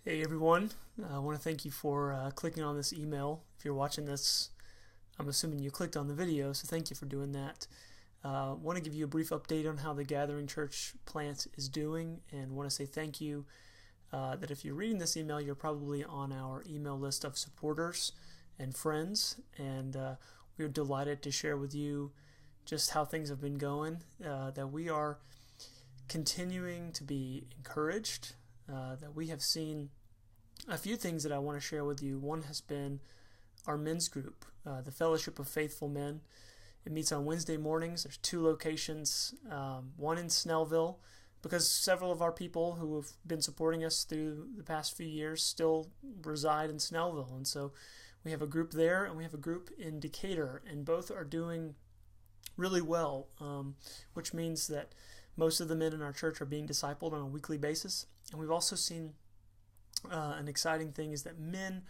Hey everyone, I want to thank you for clicking on this email. If you're watching this, I'm assuming you clicked on the video, so thank you for doing that. I want to give you a brief update on how the Gathering Church plant is doing, and want to say thank you that if you're reading this email, you're probably on our email list of supporters and friends, and we're delighted to share with you just how things have been going, that we are continuing to be encouraged, that we have seen a few things that I want to share with you. One has been our men's group, the Fellowship of Faithful Men. It meets on Wednesday mornings. There's two locations, one in Snellville, because several of our people who have been supporting us through the past few years still reside in Snellville. And so we have a group there, and we have a group in Decatur, and both are doing really well, which means that most of the men in our church are being discipled on a weekly basis. And we've also seen an exciting thing is that men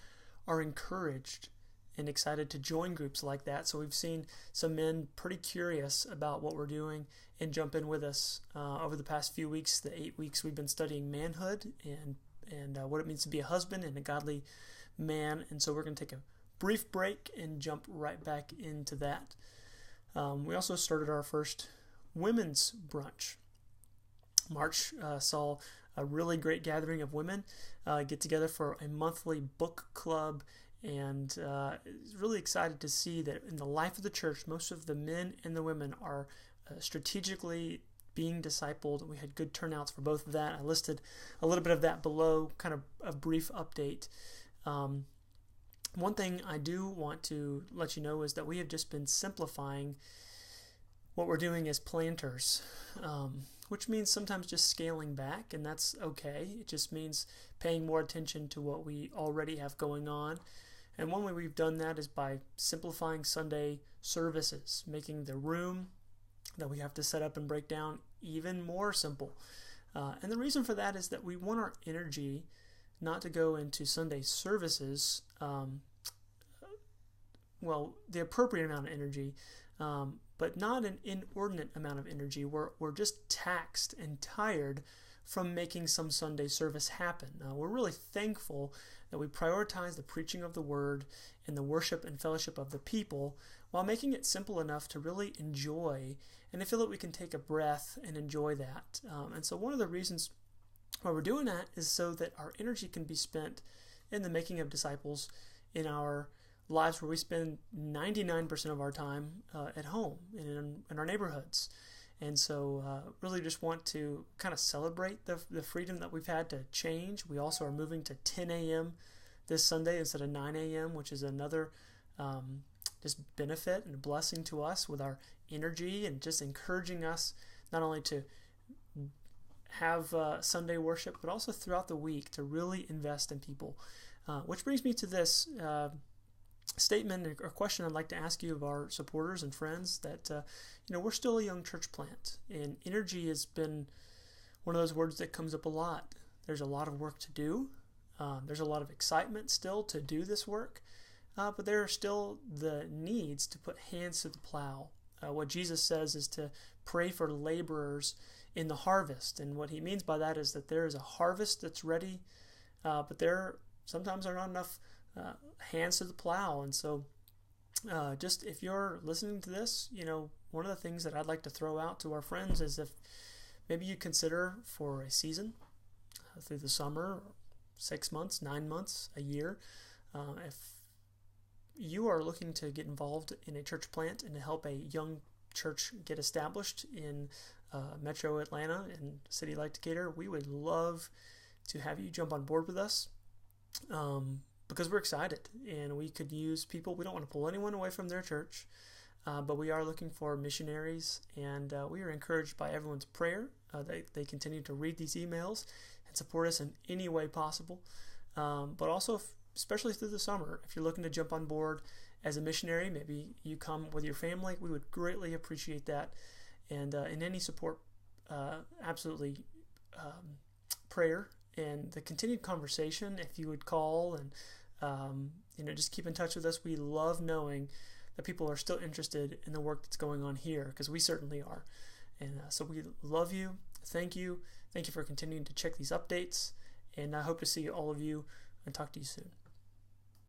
are encouraged and excited to join groups like that. So we've seen some men pretty curious about what we're doing and jump in with us over the past few weeks. The 8 weeks we've been studying manhood and what it means to be a husband and a godly man. And so we're going to take a brief break and jump right back into that. We also started our first women's brunch. March saw a really great gathering of women get together for a monthly book club, and really excited to see that in the life of the church, most of the men and the women are strategically being discipled. We had good turnouts for both of that. I listed a little bit of that below, kind of a brief update. One thing I do want to let you know is that we have just been simplifying what we're doing as planters, which means sometimes just scaling back, and that's okay. It just means paying more attention to what we already have going on. And one way we've done that is by simplifying Sunday services, making the room that we have to set up and break down even more simple. And the reason for that is that we want our energy not to go into Sunday services, the appropriate amount of energy, but not an inordinate amount of energy. We're just taxed and tired from making some Sunday service happen. We're really thankful that we prioritize the preaching of the Word and the worship and fellowship of the people while making it simple enough to really enjoy, and I feel that we can take a breath and enjoy that. And so one of the reasons why we're doing that is so that our energy can be spent in the making of disciples in our lives, where we spend 99% of our time at home and in our neighborhoods. And so really just want to kind of celebrate the freedom that we've had to change. We also are moving to 10 a.m. this Sunday instead of 9 a.m., which is another just benefit and blessing to us with our energy, and just encouraging us not only to have Sunday worship, but also throughout the week to really invest in people. Which brings me to this statement or question I'd like to ask you of our supporters and friends, that we're still a young church plant, and energy has been one of those words that comes up a lot. There's a lot of work to do. There's a lot of excitement still to do this work, but there are still the needs to put hands to the plow. What Jesus says is to pray for laborers in the harvest, and what he means by that is that there is a harvest that's ready, but there sometimes are not enough hands to the plow. And so just if you're listening to this, one of the things that I'd like to throw out to our friends is if maybe you consider for a season through the summer, 6 months, 9 months, a year, if you are looking to get involved in a church plant and to help a young church get established in Metro Atlanta and a city like Decatur, we would love to have you jump on board with us. Because we're excited and we could use people. We don't want to pull anyone away from their church, but we are looking for missionaries, and we are encouraged by everyone's prayer. They continue to read these emails and support us in any way possible, but also especially through the summer. If you're looking to jump on board as a missionary, maybe you come with your family, we would greatly appreciate that. And in any support, absolutely prayer and the continued conversation, if you would call and just keep in touch with us. We love knowing that people are still interested in the work that's going on here, because we certainly are. And so we love you. Thank you for continuing to check these updates, And I hope to see all of you and talk to you soon.